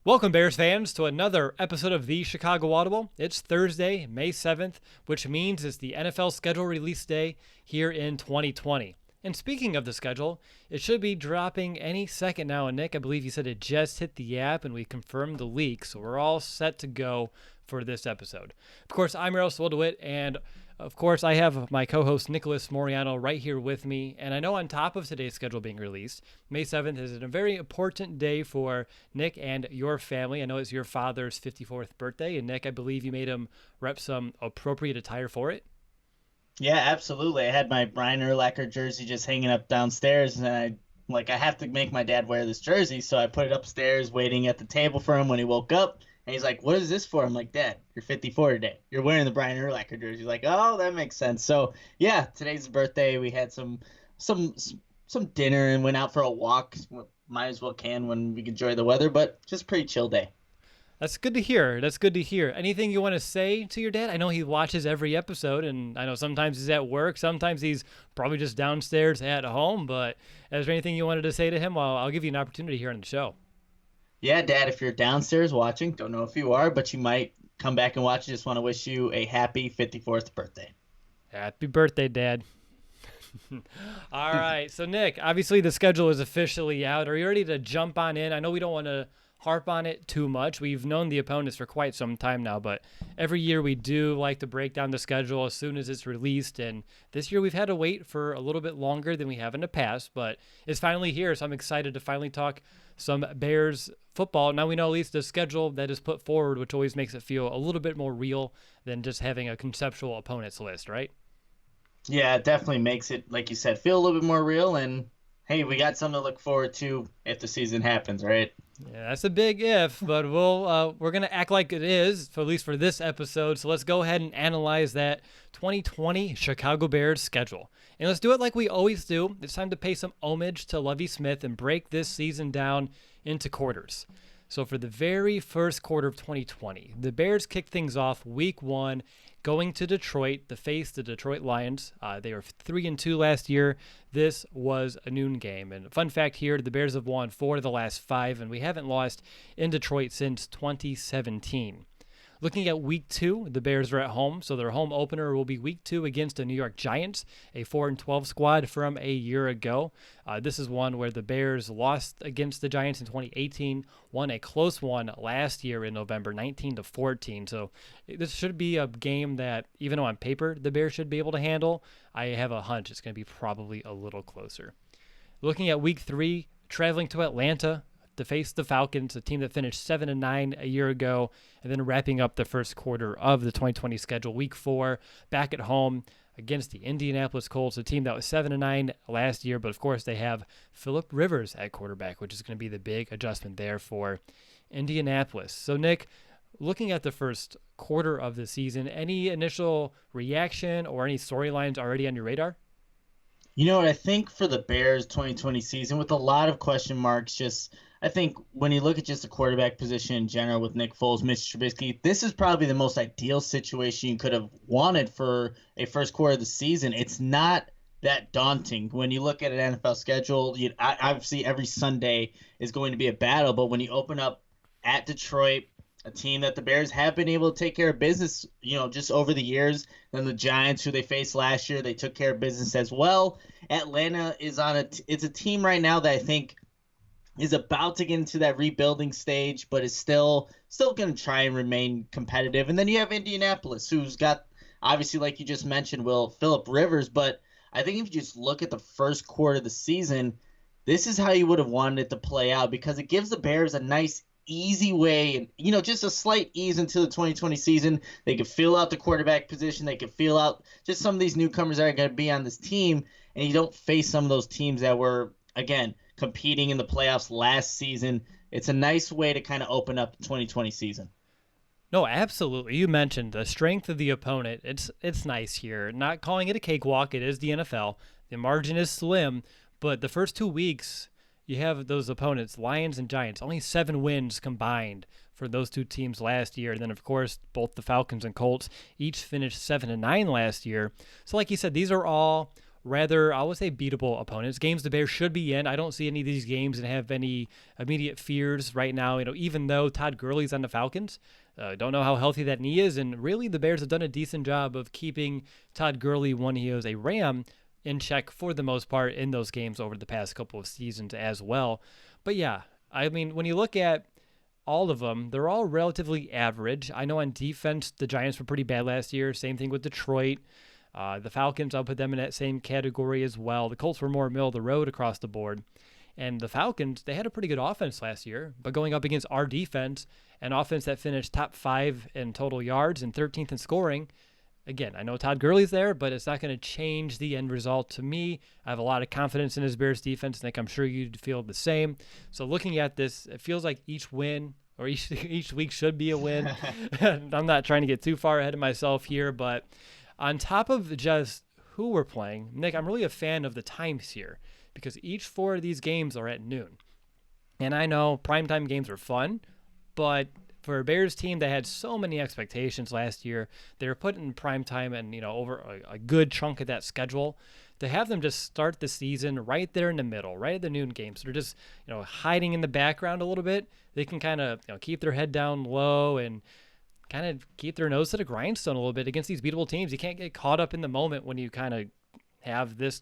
Welcome, Bears fans, to another episode of the Chicago Audible. It's Thursday, May 7th, which means it's the NFL schedule release day here in 2020. And speaking of the schedule, it should be dropping any second now. And Nick, I believe you said it just hit the app and we confirmed the leak, so we're all set to go for this episode. Of course, I'm your host, Will DeWitt, and of course, I have my co-host Nicholas Moriano right here with me. And I know on top of today's schedule being released, May 7th is a very important day for Nick and your family. I know it's your father's 54th birthday. And Nick, I believe you made him rep some appropriate attire for it. Yeah, absolutely. I had my Brian Urlacher jersey just hanging up downstairs, and I have to make my dad wear this jersey, so I put it upstairs waiting at the table for him when he woke up. And he's like, "What is this for?" I'm like, "Dad, you're 54 today. You're wearing the Brian Urlacher jersey." He's like, "Oh, that makes sense." So yeah, today's his birthday. We had some dinner and went out for a walk. Might as well can when we can enjoy the weather, but just pretty chill day. That's good to hear. That's good to hear. Anything you want to say to your dad? I know he watches every episode, and I know sometimes he's at work. Sometimes he's probably just downstairs at home. But is there anything you wanted to say to him? Well, I'll give you an opportunity here on the show. Yeah, Dad, if you're downstairs watching, don't know if you are, but you might come back and watch. Just want to wish you a happy 54th birthday. Happy birthday, Dad. All right. So, Nick, obviously the schedule is officially out. Are you ready to jump on in? I know we don't want to harp on it too much. We've known the opponents for quite some time now, but every year we do like to break down the schedule as soon as it's released. And this year we've had to wait for a little bit longer than we have in the past, but it's finally here. So I'm excited to finally talk some Bears football. Now we know at least the schedule that is put forward, which always makes it feel a little bit more real than just having a conceptual opponents list, right? Yeah, it definitely makes it, like you said, feel a little bit more real. And hey, we got something to look forward to if the season happens, right? Yeah, that's a big if, but we're gonna act like it is, for at least for this episode. So let's go ahead and analyze that 2020 Chicago Bears schedule, and let's do it like we always do. It's time to pay some homage to Lovie Smith and break this season down into quarters. So for the very first quarter of 2020, the Bears kicked things off week 1, going to Detroit to face the Detroit Lions. They were 3-2 last year. This was a noon game. And fun fact here, the Bears have won 4 of the last 5, and we haven't lost in Detroit since 2017. Looking at week 2, the Bears are at home, so their home opener will be week 2 against the New York Giants, a 4-12 squad from a year ago. This is one where the Bears lost against the Giants in 2018, won a close one last year in November, 19-14. So this should be a game that, even though on paper the Bears should be able to handle, I have a hunch it's going to be probably a little closer. Looking at week 3, traveling to Atlanta to face the Falcons, a team that finished 7-9 a year ago, and then wrapping up the first quarter of the 2020 schedule. Week 4, back at home against the Indianapolis Colts, a team that was 7-9 last year, but of course they have Phillip Rivers at quarterback, which is going to be the big adjustment there for Indianapolis. So, Nick, looking at the first quarter of the season, any initial reaction or any storylines already on your radar? You know what, I think for the Bears 2020 season, with a lot of question marks, I think when you look at just the quarterback position in general with Nick Foles, Mitch Trubisky, this is probably the most ideal situation you could have wanted for a first quarter of the season. It's not that daunting. When you look at an NFL schedule, obviously every Sunday is going to be a battle, but when you open up at Detroit, a team that the Bears have been able to take care of business, just over the years. Then the Giants, who they faced last year, they took care of business as well. Atlanta is it's a team right now that I think is about to get into that rebuilding stage, but is still going to try and remain competitive. And then you have Indianapolis, who's got, obviously, like you just mentioned, Phillip Rivers. But I think if you just look at the first quarter of the season, this is how you would have wanted it to play out, because it gives the Bears a nice easy way, and just a slight ease into the 2020 season. They could feel out the quarterback position. They could feel out just some of these newcomers that are going to be on this team, and you don't face some of those teams that were, again, competing in the playoffs last season. It's a nice way to kind of open up the 2020 season. No, absolutely. You mentioned the strength of the opponent. It's nice here. Not calling it a cakewalk. It is the NFL. The margin is slim, but the first 2 weeks, you have those opponents, Lions and Giants, only 7 wins combined for those two teams last year. And then, of course, both the Falcons and Colts each finished 7-9 last year. So like you said, these are all rather, I would say, beatable opponents. Games the Bears should be in. I don't see any of these games and have any immediate fears right now. Even though Todd Gurley's on the Falcons, don't know how healthy that knee is, and really the Bears have done a decent job of keeping Todd Gurley when he was a Ram in check for the most part in those games over the past couple of seasons as well. But yeah, I mean, when you look at all of them, they're all relatively average. I know on defense, the Giants were pretty bad last year. Same thing with Detroit. The Falcons, I'll put them in that same category as well. The Colts were more middle of the road across the board. And the Falcons, they had a pretty good offense last year, but going up against our defense, an offense that finished top 5 in total yards and 13th in scoring, again, I know Todd Gurley's there, but it's not going to change the end result to me. I have a lot of confidence in his Bears defense, and I'm sure you'd feel the same. So looking at this, it feels like each win or each week should be a win. I'm not trying to get too far ahead of myself here, but on top of just who we're playing, Nick, I'm really a fan of the times here because each 4 of these games are at noon. And I know primetime games are fun, but for a Bears team that had so many expectations last year, they were put in primetime and, over a good chunk of that schedule. To have them just start the season right there in the middle, right at the noon game, so they're just, hiding in the background a little bit. They can kind of, keep their head down low and kind of keep their nose to the grindstone a little bit against these beatable teams. You can't get caught up in the moment when you kind of have this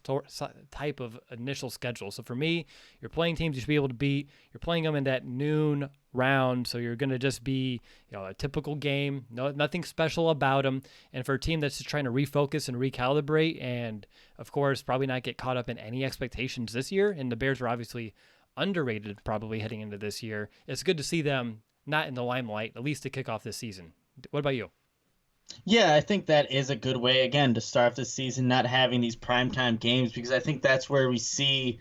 type of initial schedule. So for me, you're playing teams you should be able to beat. You're playing them in that noon round, so you're going to just be, a typical game. Nothing special about them. And for a team that's just trying to refocus and recalibrate, and of course, probably not get caught up in any expectations this year. And the Bears were obviously underrated probably heading into this year. It's good to see them not in the limelight, at least to kick off this season. What about you? Yeah, I think that is a good way, again, to start the season, not having these primetime games, because I think that's where we see,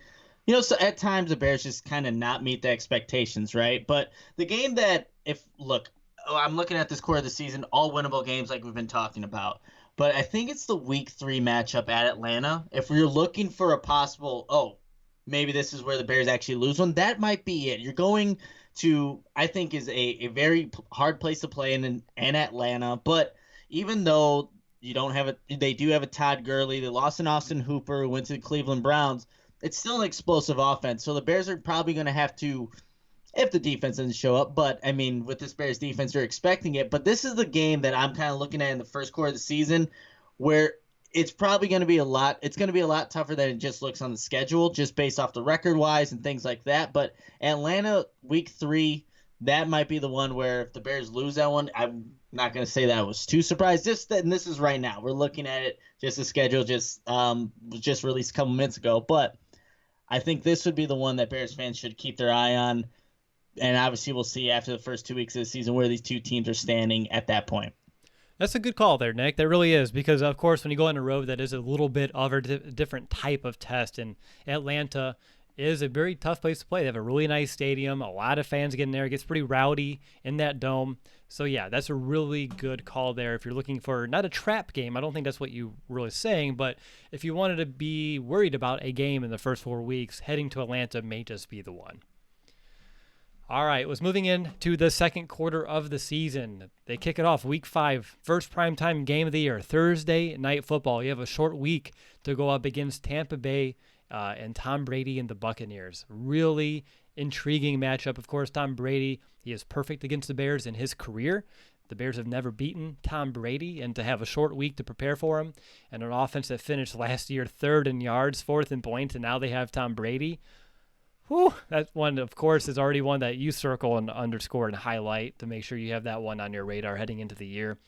so at times the Bears just kind of not meet the expectations, right? But the game that, I'm looking at this core of the season, all winnable games like we've been talking about. But I think it's the week 3 matchup at Atlanta. If we're looking for a possible, maybe this is where the Bears actually lose one, that might be it. You're going to, I think, is a very hard place to play in Atlanta, but even though they do have a Todd Gurley, they lost an Austin Hooper who went to the Cleveland Browns, it's still an explosive offense. So the Bears are probably going to have to, if the defense doesn't show up, but I mean, with this Bears defense, they're expecting it. But this is the game that I'm kind of looking at in the first quarter of the season where it's probably going to be a lot tougher than it just looks on the schedule, just based off the record wise and things like that. But Atlanta week 3, that might be the one where if the Bears lose that one, I'm not going to say that I was too surprised. And this is right now. We're looking at it. Just the schedule was just released a couple minutes ago. But I think this would be the one that Bears fans should keep their eye on. And obviously we'll see after the first 2 weeks of the season where these two teams are standing at that point. That's a good call there, Nick. That really is, because, of course, when you go on a road, that is a little bit of a different type of test. And Atlanta is a very tough place to play. They have a really nice stadium, a lot of fans getting there. It gets pretty rowdy in that dome. So, yeah, that's a really good call there. If you're looking for not a trap game, I don't think that's what you were really saying, but if you wanted to be worried about a game in the first 4 weeks, heading to Atlanta may just be the one. All right, let's moving into the second quarter of the season. They kick it off week 5, first primetime game of the year, Thursday night football. You have a short week to go up against Tampa Bay and Tom Brady and the Buccaneers. Really intriguing matchup. Of course, Tom Brady, he is perfect against the Bears in his career. The Bears have never beaten Tom Brady, and to have a short week to prepare for him, and an offense that finished last year 3rd in yards, 4th in points, and now they have Tom Brady. Whew, that one, of course, is already one that you circle and underscore and highlight to make sure you have that one on your radar heading into the year.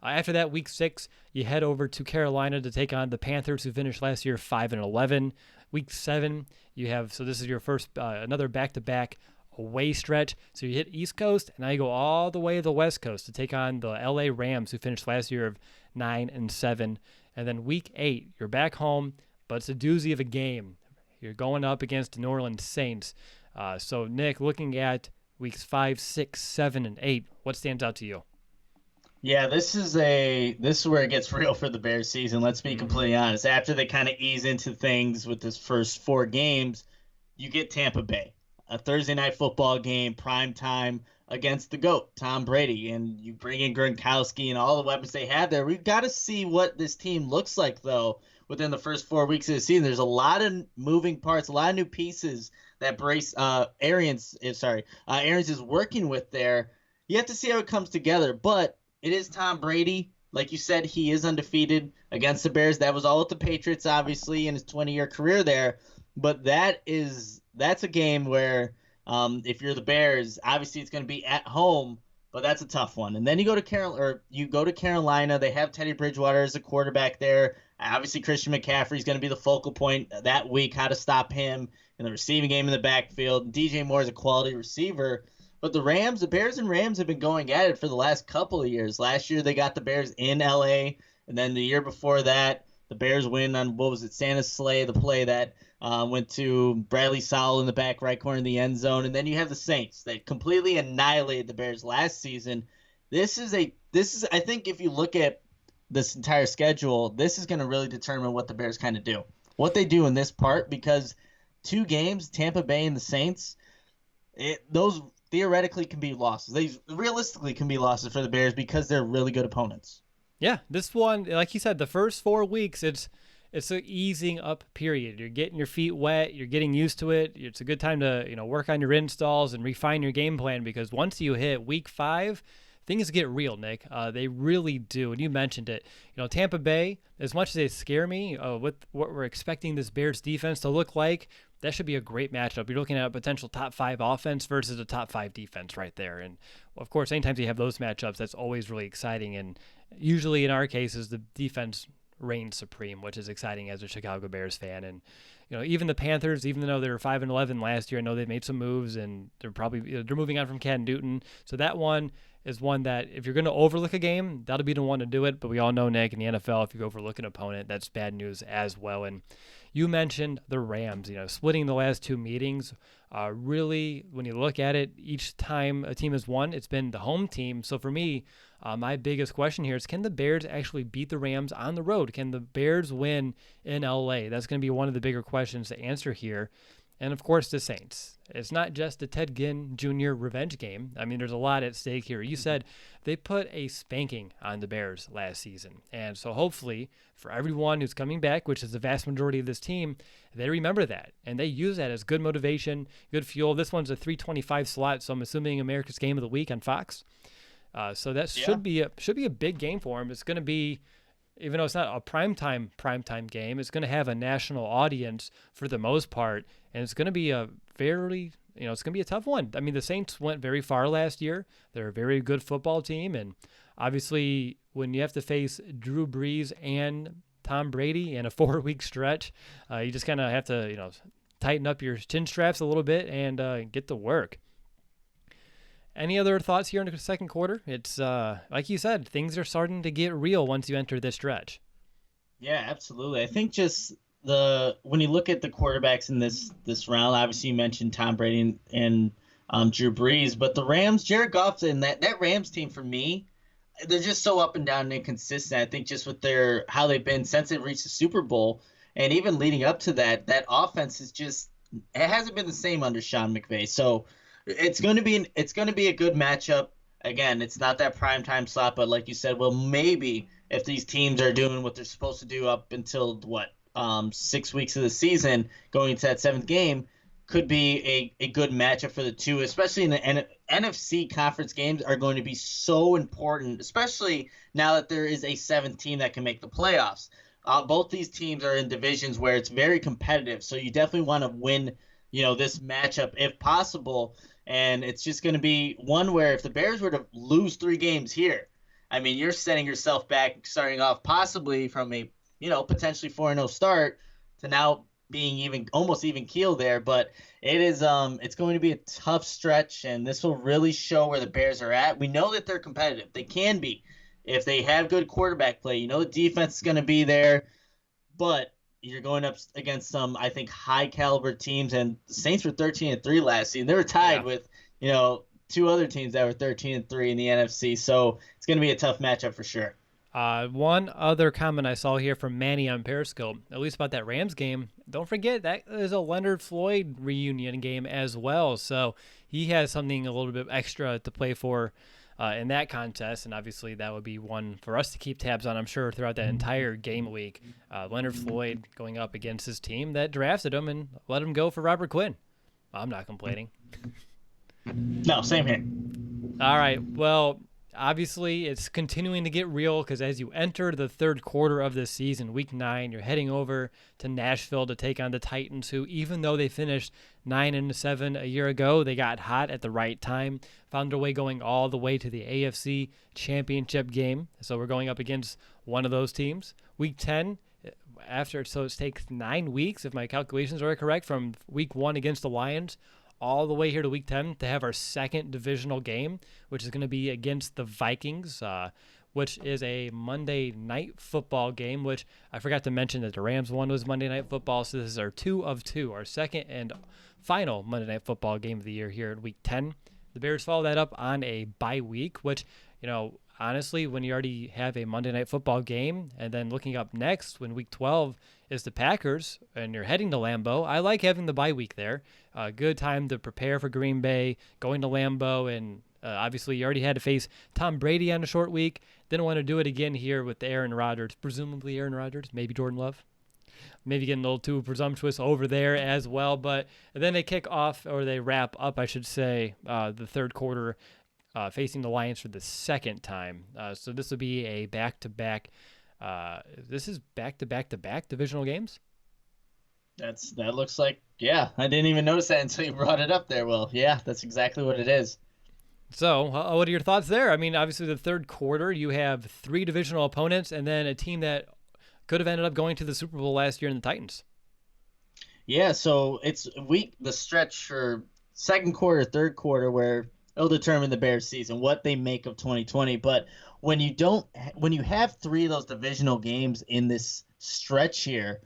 After that, week 6, you head over to Carolina to take on the Panthers, who finished last year 5-11. Week 7, you have, so this is your first, another back-to-back away stretch. So you hit East Coast, and now you go all the way to the West Coast to take on the LA Rams, who finished last year of 9-7. And then week 8, you're back home, but it's a doozy of a game. You're going up against the New Orleans Saints. So, Nick, looking at weeks 5, 6, 7, and 8, what stands out to you? Yeah, this is where it gets real for the Bears season. Let's be completely honest. After they kind of ease into things with this first 4 games, you get Tampa Bay, a Thursday night football game, prime time against the GOAT, Tom Brady, and you bring in Gronkowski and all the weapons they have there. We've got to see what this team looks like, though, within the first 4 weeks of the season. There's a lot of moving parts, a lot of new pieces that Arians is working with there. You have to see how it comes together, but it is Tom Brady. Like you said, he is undefeated against the Bears. That was all with the Patriots, obviously, in his 20-year career there. But that's a game where if you're the Bears, obviously it's going to be at home, but that's a tough one. And then you go to Carolina. They have Teddy Bridgewater as a quarterback there. Obviously, Christian McCaffrey is going to be the focal point that week, how to stop him in the receiving game in the backfield. DJ Moore is a quality receiver. But the Bears and Rams have been going at it for the last couple of years. Last year, they got the Bears in L.A., and then the year before that, the Bears win on, Santa's sleigh, the play that went to Bradley Sowell in the back right corner of the end zone. And then you have the Saints. They completely annihilated the Bears last season. This is I think if you look at this entire schedule, this is going to really determine what the Bears kind of do. What they do in this part, because 2 games, Tampa Bay and the Saints, those theoretically can be losses. They realistically can be losses for the Bears because they're really good opponents. Yeah, this one, like you said, the first 4 weeks, it's an easing up period. You're getting your feet wet. You're getting used to it. It's a good time to work on your installs and refine your game plan, because once you hit week 5, things get real, Nick. They really do. And you mentioned it. Tampa Bay, as much as they scare me with what we're expecting this Bears defense to look like, that should be a great matchup. You're looking at a potential top 5 offense versus a top 5 defense right there. And, of course, anytime you have those matchups, that's always really exciting. And usually in our cases, the defense reigns supreme, which is exciting as a Chicago Bears fan. And, even the Panthers, even though they were 5-11 last year, I know they made some moves, and they're probably they're moving on from Cam Newton. So that one is one that if you're going to overlook a game, that'll be the one to do it. But we all know, Nick, in the NFL, if you overlook an opponent, that's bad news as well. And you mentioned the Rams, splitting the last 2 meetings. Really, when you look at it, each time a team has won, it's been the home team. So for me, my biggest question here is, can the Bears actually beat the Rams on the road? Can the Bears win in LA? That's going to be one of the bigger questions to answer here. And, of course, the Saints. It's not just the Ted Ginn Jr. revenge game. I mean, there's a lot at stake here. You said they put a spanking on the Bears last season. And so hopefully for everyone who's coming back, which is the vast majority of this team, they remember that. And they use that as good motivation, good fuel. This one's a 3:25 slot, so I'm assuming America's Game of the Week on Fox. So that should be a big game for them. It's going to be, even though it's not a primetime game, it's going to have a national audience for the most part, and it's going to be a very, it's going to be a tough one. I mean, the Saints went very far last year. They're a very good football team, and obviously when you have to face Drew Brees and Tom Brady in a 4-week stretch, you just kind of have to, tighten up your chin straps a little bit and get to work. Any other thoughts here in the second quarter? It's like you said, things are starting to get real once you enter this stretch. Yeah, absolutely. I think just when you look at the quarterbacks in this round, obviously you mentioned Tom Brady and Drew Brees, but the Rams, Jared Goff and that Rams team, for me, they're just so up and down and inconsistent. I think just with how they've been since they've reached the Super Bowl, and even leading up to that offense it hasn't been the same under Sean McVay. So it's going to be a good matchup. Again, it's not that primetime slot, but like you said, well, maybe if these teams are doing what they're supposed to do up until 6 weeks of the season, going into that 7th game, could be a good matchup for the two, especially in the NFC conference games are going to be so important, especially now that there is a 7th team that can make the playoffs. Both these teams are in divisions where it's very competitive, so you definitely want to win, this matchup if possible. And it's just going to be one where if the Bears were to lose 3 games here, I mean, you're setting yourself back, starting off possibly from a, potentially 4-0 start to now being almost even keel there. But it's going to be a tough stretch, and this will really show where the Bears are at. We know that they're competitive. They can be if they have good quarterback play. The defense is going to be there, but you're going up against some, I think, high-caliber teams, and the Saints were 13-3 last season. They were tied with, 2 other teams that were 13-3 in the NFC, so it's going to be a tough matchup for sure. One other comment I saw here from Manny on Periscope, at least about that Rams game, don't forget that is a Leonard Floyd reunion game as well, so he has something a little bit extra to play for in that contest, and obviously that would be one for us to keep tabs on, I'm sure, throughout that entire game week. Leonard Floyd going up against his team that drafted him and let him go for Robert Quinn. I'm not complaining. No, same here. All right, well, obviously it's continuing to get real because as you enter the third quarter of this season, week 9, you're heading over to Nashville to take on the Titans, who, even though they finished 9-7 a year ago, they got hot at the right time, found their way going all the way to the AFC Championship game. So we're going up against one of those teams. Week 10, so it takes 9 weeks, if my calculations are correct, from week 1 against the Lions all the way here to week 10 to have our second divisional game, which is going to be against the Vikings, which is a Monday night football game, which I forgot to mention that the Rams one was Monday night football. So this is our 2 of 2, our second and final Monday night football game of the year here in week 10. The Bears follow that up on a bye week, which, honestly, when you already have a Monday night football game and then looking up next when week 12 is the Packers and you're heading to Lambeau, I like having the bye week there. Good time to prepare for Green Bay, going to Lambeau, and obviously you already had to face Tom Brady on a short week. Didn't want to do it again here with Aaron Rodgers, presumably Aaron Rodgers, maybe Jordan Love. Maybe getting a little too presumptuous over there as well. But then they kick off, or they wrap up, I should say, the third quarter facing the Lions for the second time. So this will be a back-to-back. This is back-to-back-to-back divisional games? That looks like, yeah. I didn't even notice that until you brought it up there, Will. Yeah, that's exactly what it is. So what are your thoughts there? I mean, obviously the third quarter, you have 3 divisional opponents and then a team that could have ended up going to the Super Bowl last year in the Titans. Yeah, so it's the stretch for second quarter, third quarter, where it'll determine the Bears season, what they make of 2020. But when you have 3 of those divisional games in this stretch here,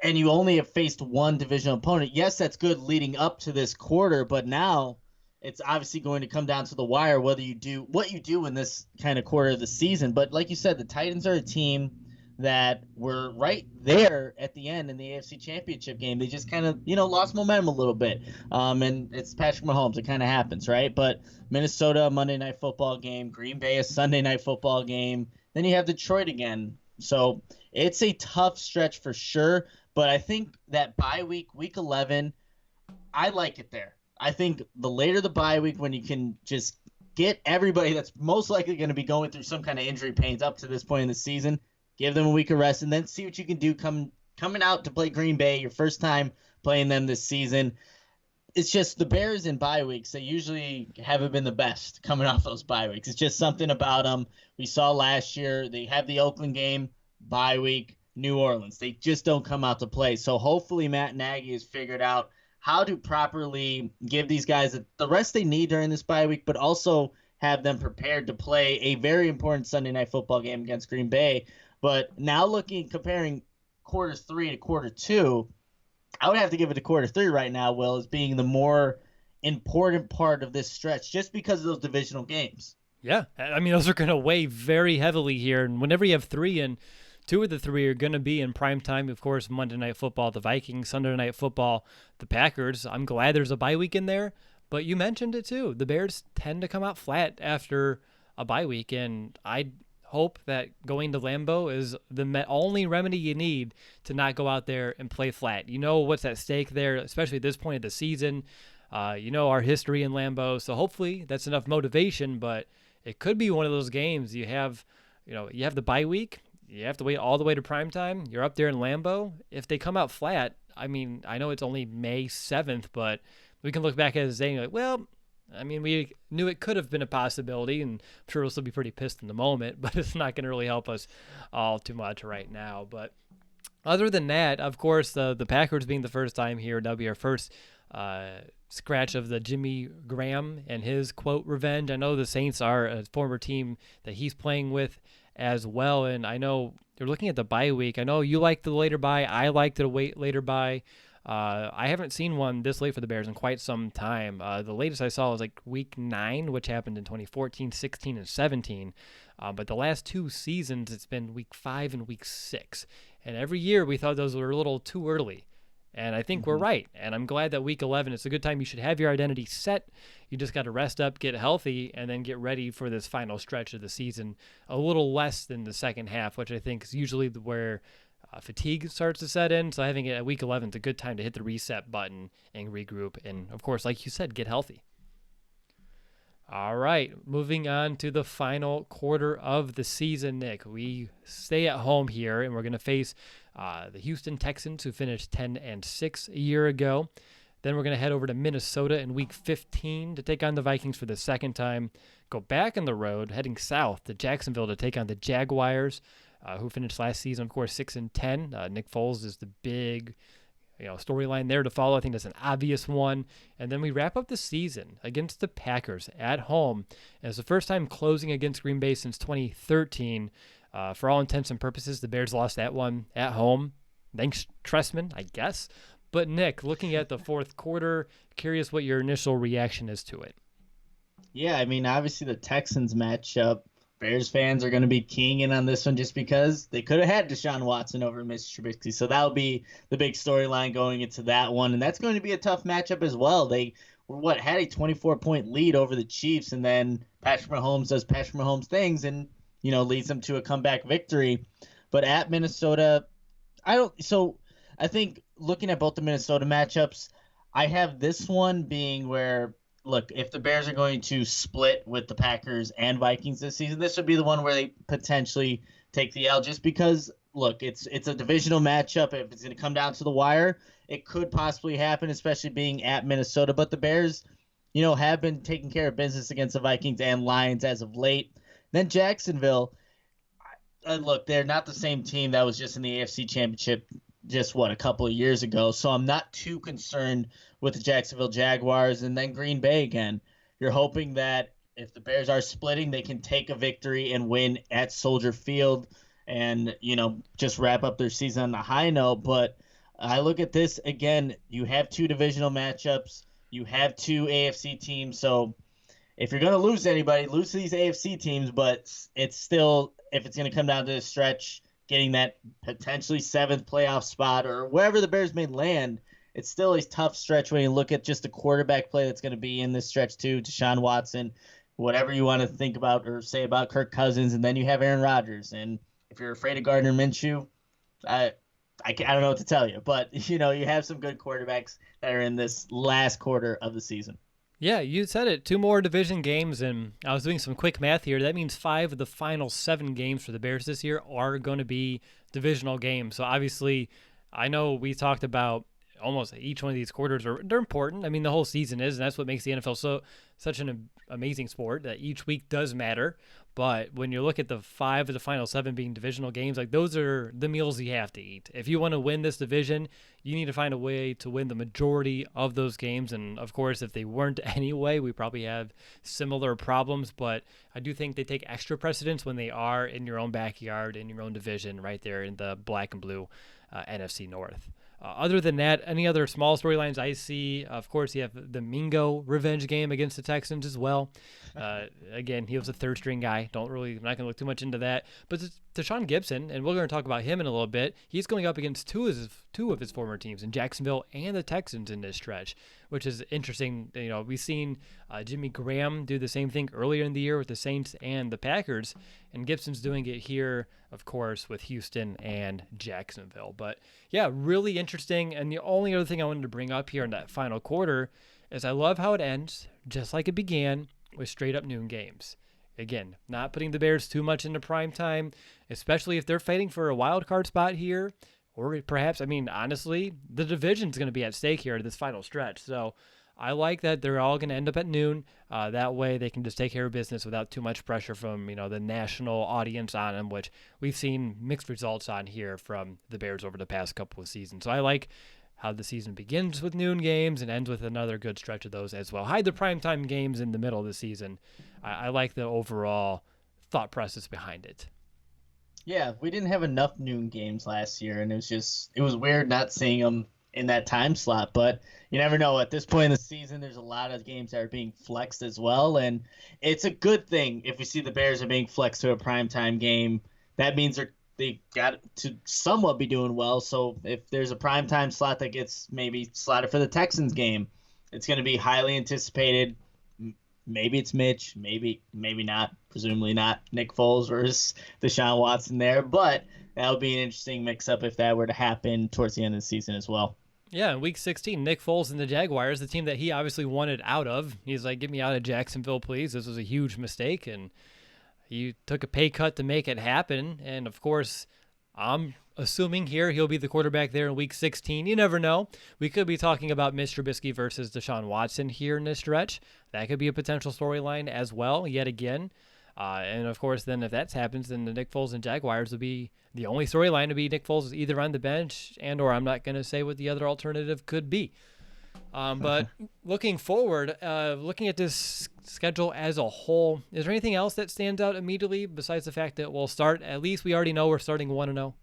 and you only have faced one divisional opponent, yes, that's good leading up to this quarter, but now it's obviously going to come down to the wire what you do in this kind of quarter of the season. But like you said, the Titans are a team that were right there at the end in the AFC Championship game. They just kind of, lost momentum a little bit. And it's Patrick Mahomes. It kind of happens, right? But Minnesota, Monday Night Football game. Green Bay, a Sunday Night Football game. Then you have Detroit again. So it's a tough stretch for sure. But I think that bye week, week 11, I like it there. I think the later the bye week, when you can just get everybody that's most likely going to be going through some kind of injury pains up to this point in the season, give them a week of rest, and then see what you can do coming out to play Green Bay, your first time playing them this season. It's just the Bears in bye weeks, they usually haven't been the best coming off those bye weeks. It's just something about them. We saw last year, they have the Oakland game, bye week, New Orleans. They just don't come out to play. So hopefully Matt Nagy has figured out how to properly give these guys the rest they need during this bye week, but also have them prepared to play a very important Sunday Night Football game against Green Bay. But now comparing quarter 3 to quarter 2, I would have to give it to quarter 3 right now, Will, as being the more important part of this stretch, just because of those divisional games. Yeah, I mean, those are going to weigh very heavily here. And whenever you have 3 and 2 of the 3 are going to be in prime time, of course, Monday Night Football, the Vikings, Sunday Night Football, the Packers. I'm glad there's a bye week in there, but you mentioned it too. The Bears tend to come out flat after a bye week, and I hope that going to Lambeau is the only remedy you need to not go out there and play flat. You know what's at stake there, especially at this point of the season. Our history in Lambeau, so hopefully that's enough motivation, but it could be one of those games you have the bye week. You have to wait all the way to prime time. You're up there in Lambeau. If they come out flat, I mean, I know it's only May 7th, but we can look back at it saying, like, well, I mean, we knew it could have been a possibility, and I'm sure we'll still be pretty pissed in the moment, but it's not going to really help us all too much right now. But other than that, of course, the Packers being the first time here, that'll be our first scratch of the Jimmy Graham and his, quote, revenge. I know the Saints are a former team that he's playing with as well, and I know you're looking at the bye week. I know you like the later bye. I like the later bye. I haven't seen one this late for the Bears in quite some time. The latest I saw was like week 9, which happened in 2014, 16, and 17. But the last 2 seasons, it's been week 5 and week 6. And every year we thought those were a little too early. And I think we're right. And I'm glad that week 11, it's a good time. You should have your identity set. You just got to rest up, get healthy, and then get ready for this final stretch of the season. A little less than the second half, which I think is usually where fatigue starts to set in. So having it at week 11 is a good time to hit the reset button and regroup. And, of course, like you said, get healthy. All right, moving on to the final quarter of the season, Nick. We stay at home here, and we're going to face the Houston Texans, who finished 10-6 a year ago. Then we're going to head over to Minnesota in Week 15 to take on the Vikings for the second time. Go back on the road, heading south to Jacksonville to take on the Jaguars, who finished last season, of course, 6-10. Nick Foles is the big storyline there to follow. I think that's an obvious one. And then we wrap up the season against the Packers at home. And it's the first time closing against Green Bay since 2013. For all intents and purposes, the Bears lost that one at home. Thanks, Trestman, I guess. But Nick, looking at the fourth quarter, curious what your initial reaction is to it. Yeah, I mean, obviously the Texans matchup, Bears fans are going to be keying in on this one just because they could have had Deshaun Watson over Mr. Trubisky. So that'll be the big storyline going into that one. And that's going to be a tough matchup as well. They had a 24-point lead over the Chiefs, and then Patrick Mahomes does Patrick Mahomes things and, leads them to a comeback victory. But at Minnesota, I think looking at both the Minnesota matchups, I have this one being where, look, if the Bears are going to split with the Packers and Vikings this season, this would be the one where they potentially take the L just because, look, it's a divisional matchup. If it's going to come down to the wire, it could possibly happen, especially being at Minnesota. But the Bears, have been taking care of business against the Vikings and Lions as of late. Then Jacksonville, look, they're not the same team that was just in the AFC Championship just, a couple of years ago. So I'm not too concerned with the Jacksonville Jaguars. And then Green Bay again. You're hoping that if the Bears are splitting, they can take a victory and win at Soldier Field and, just wrap up their season on a high note. But I look at this, again, you have two divisional matchups. You have two AFC teams. So if you're going to lose anybody, lose to these AFC teams. But it's still, if it's going to come down to the stretch, getting that potentially seventh playoff spot or wherever the Bears may land, it's still a tough stretch when you look at just the quarterback play that's going to be in this stretch too. Deshaun Watson, whatever you want to think about or say about Kirk Cousins, and then you have Aaron Rodgers. And if you're afraid of Gardner Minshew, I don't know what to tell you. But, you have some good quarterbacks that are in this last quarter of the season. Yeah, you said it. 2 more division games, and I was doing some quick math here. That means 5 of the final 7 games for the Bears this year are going to be divisional games. So obviously, I know we talked about almost each one of these quarters they're important. I mean, the whole season is, and that's what makes the NFL such an amazing sport, that each week does matter. But when you look at the 5 of the final 7 being divisional games, like those are the meals you have to eat. If you want to win this division, you need to find a way to win the majority of those games. And of course, if they weren't anyway, we probably have similar problems. But I do think they take extra precedence when they are in your own backyard, in your own division, right there in the black and blue NFC North. Other than that, any other small storylines I see? Of course, you have the Mingo revenge game against the Texans as well. Again, he was a third-string guy. I'm not going to look too much into that. But Tashaun Gipson, and we're going to talk about him in a little bit, he's going up against two of his former teams in Jacksonville and the Texans in this stretch, which is interesting. We've seen Jimmy Graham do the same thing earlier in the year with the Saints and the Packers, and Gibson's doing it here, of course, with Houston and Jacksonville. But yeah, really interesting. And the only other thing I wanted to bring up here in that final quarter is I love how it ends, just like it began, with straight up noon games. Again, not putting the Bears too much into prime time, especially if they're fighting for a wild card spot here, or perhaps, honestly, the division's going to be at stake here this final stretch. So I like that they're all going to end up at noon. That way they can just take care of business without too much pressure from, the national audience on them, which we've seen mixed results on here from the Bears over the past couple of seasons. So I like how the season begins with noon games and ends with another good stretch of those as well. Hide the primetime games in the middle of the season. I like the overall thought process behind it. Yeah, we didn't have enough noon games last year, and it was weird not seeing them in that time slot. But you never know. At this point in the season, there's a lot of games that are being flexed as well, and it's a good thing if we see the Bears are being flexed to a primetime game. That means they got to somewhat be doing well. So if there's a primetime slot that gets maybe slotted for the Texans game, it's going to be highly anticipated. Maybe it's Mitch, maybe not, presumably not Nick Foles versus Deshaun Watson there, but that would be an interesting mix-up if that were to happen towards the end of the season as well. Yeah, in Week 16, Nick Foles and the Jaguars, the team that he obviously wanted out of. He's like, get me out of Jacksonville, please. This was a huge mistake, and he took a pay cut to make it happen. And, of course, I'm assuming here he'll be the quarterback there in Week 16. You never know. We could be talking about Mitch Trubisky versus Deshaun Watson here in this stretch. That could be a potential storyline as well, yet again. And, of course, then if that happens, then the Nick Foles and Jaguars will be the only storyline to be Nick Foles either on the bench and or I'm not going to say what the other alternative could be. But looking forward, looking at this schedule as a whole, is there anything else that stands out immediately besides the fact that we'll start, at least we already know we're starting 1-0?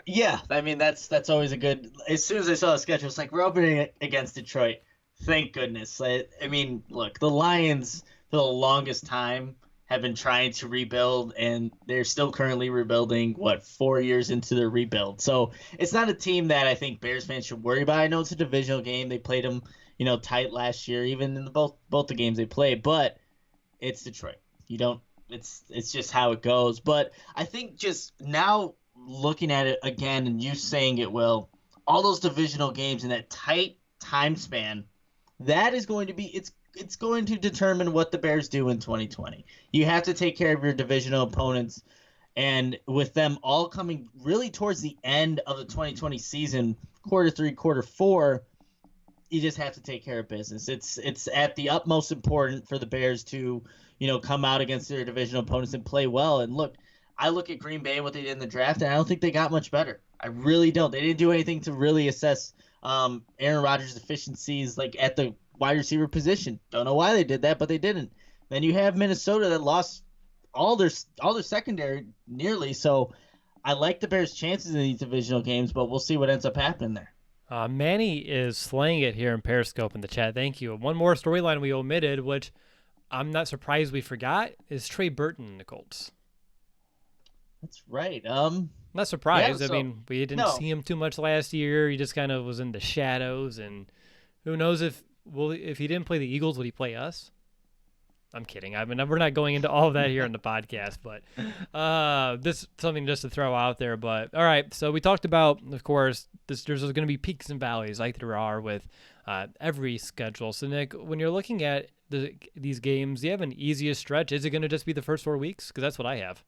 Yeah, I mean, that's always a good – as soon as I saw the schedule, it's like we're opening it against Detroit. Thank goodness. I mean, look, the Lions for the longest time have been trying to rebuild, and they're still currently rebuilding, 4 years into their rebuild. So it's not a team that I think Bears fans should worry about. I know it's a divisional game. They played them, tight last year, even in both the games they played, but it's Detroit. It's just how it goes. But I think just now looking at it again and you saying it, Will, all those divisional games in that tight time span, that is going to be it's going to determine what the Bears do in 2020. You have to take care of your divisional opponents, and with them all coming really towards the end of the 2020 season, quarter 3, quarter 4, you just have to take care of business. It's at the utmost important for the Bears to, come out against their divisional opponents and play well. And look, I look at Green Bay and what they did in the draft, and I don't think they got much better. I really don't. They didn't do anything to really assess Aaron Rodgers' deficiencies like at the wide receiver position. Don't know why they did that, but they didn't. Then you have Minnesota that lost all their secondary nearly. So I like the Bears' chances in these divisional games, but we'll see what ends up happening there. Manny is slaying it here in Periscope in the chat. Thank you. One more storyline we omitted, which I'm not surprised we forgot, is Trey Burton in the Colts. That's right. Not surprised. Yeah, I mean, we didn't see him too much last year. He just kind of was in the shadows, and who knows if he didn't play the Eagles, would he play us? I'm kidding. I mean, we're not going into all of that here in the podcast, but this is something just to throw out there. But all right, so we talked about, of course, there's going to be peaks and valleys like there are with every schedule. So Nick, when you're looking at these games, do you have an easiest stretch? Is it going to just be the first 4 weeks? Because that's what I have.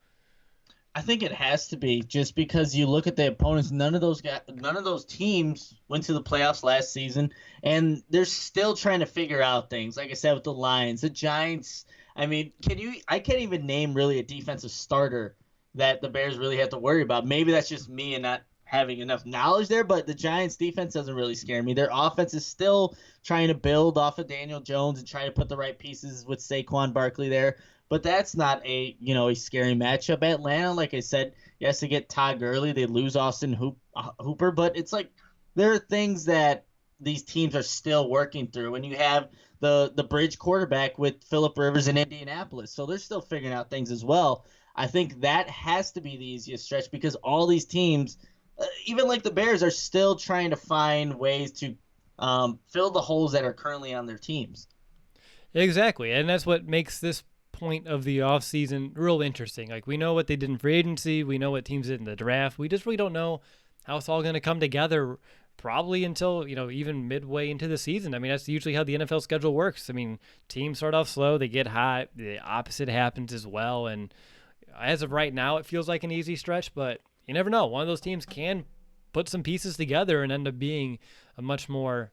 I think it has to be, just because you look at the opponents. None of those teams went to the playoffs last season, and they're still trying to figure out things. Like I said, with the Lions, the Giants. I mean, I can't even name really a defensive starter that the Bears really have to worry about. Maybe that's just me and not having enough knowledge there, but the Giants' defense doesn't really scare me. Their offense is still trying to build off of Daniel Jones and trying to put the right pieces with Saquon Barkley there. But that's not a scary matchup. Atlanta, like I said, yes, they get Todd Gurley. They lose Austin Hooper. But it's like there are things that these teams are still working through. And you have the bridge quarterback with Phillip Rivers in Indianapolis. So they're still figuring out things as well. I think that has to be the easiest stretch, because all these teams, even like the Bears, are still trying to find ways to fill the holes that are currently on their teams. Exactly. And that's what makes this point of the offseason real interesting. Like, we know what they did in free agency, we know what teams did in the draft, we just really don't know how it's all going to come together probably until even midway into the season. I mean, that's usually how the NFL schedule works. I mean, teams start off slow, they get hot, the opposite happens as well, and as of right now it feels like an easy stretch, but you never know. One of those teams can put some pieces together and end up being a much more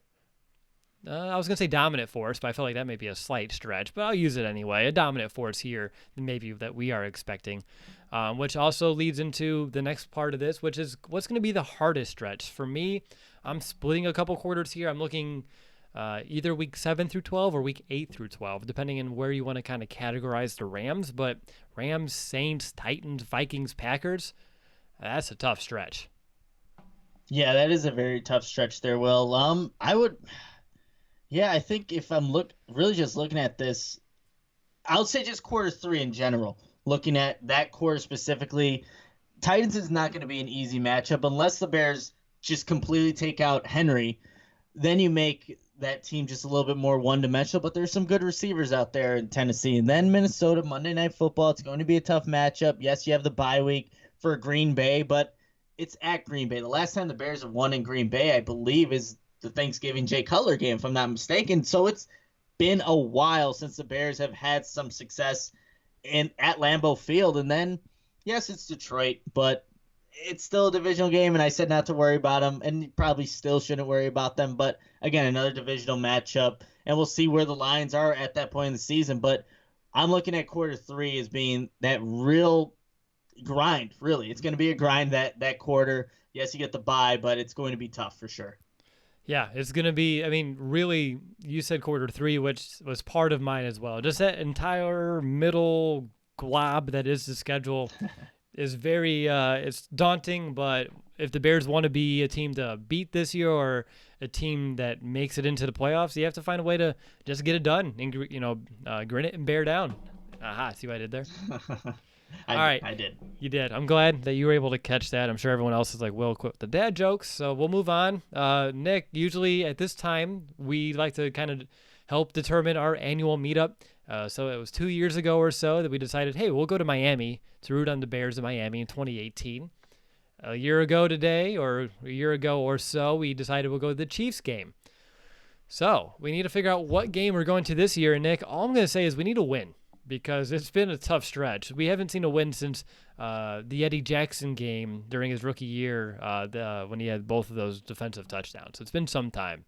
I was going to say dominant force, but I feel like that may be a slight stretch, but I'll use it anyway. A dominant force here, maybe, that we are expecting, which also leads into the next part of this, which is what's going to be the hardest stretch. For me, I'm splitting a couple quarters here. I'm looking either week 7 through 12 or week 8 through 12, depending on where you want to kind of categorize the Rams. But Rams, Saints, Titans, Vikings, Packers, that's a tough stretch. Yeah, that is a very tough stretch there, Will. I think if I'm really just looking at this, I would say just quarter 3 in general. looking at that quarter specifically, Titans is not going to be an easy matchup unless the Bears just completely take out Henry. Then you make that team just a little bit more one-dimensional, but there's some good receivers out there in Tennessee. And then Minnesota, Monday Night Football, it's going to be a tough matchup. Yes, you have the bye week for Green Bay, but it's at Green Bay. The last time the Bears have won in Green Bay, I believe, is the Thanksgiving Jay Cutler game, if I'm not mistaken. So it's been a while since the Bears have had some success at Lambeau Field. And then, yes, it's Detroit, but it's still a divisional game, and I said not to worry about them, and you probably still shouldn't worry about them. But, again, another divisional matchup, and we'll see where the Lions are at that point in the season. But I'm looking at quarter 3 as being that real grind, really. It's going to be a grind that quarter. Yes, you get the bye, but it's going to be tough for sure. Yeah, it's going to be, I mean, really, you said quarter 3, which was part of mine as well. Just that entire middle glob that is the schedule is very, it's daunting, but if the Bears want to be a team to beat this year or a team that makes it into the playoffs, you have to find a way to just get it done and, grin it and bear down. Aha, see what I did there? All right. I did. You did. I'm glad that you were able to catch that. I'm sure everyone else is like, well, quit the dad jokes. So we'll move on. Nick, usually at this time, we like to kind of help determine our annual meetup. So it was 2 years ago or so that we decided, hey, we'll go to Miami to root on the Bears in Miami in 2018. A year ago today, or a year ago or so, we decided we'll go to the Chiefs game. So we need to figure out what game we're going to this year. And Nick, all I'm going to say is we need to win, because it's been a tough stretch. We haven't seen a win since the Eddie Jackson game during his rookie year when he had both of those defensive touchdowns. So it's been some time.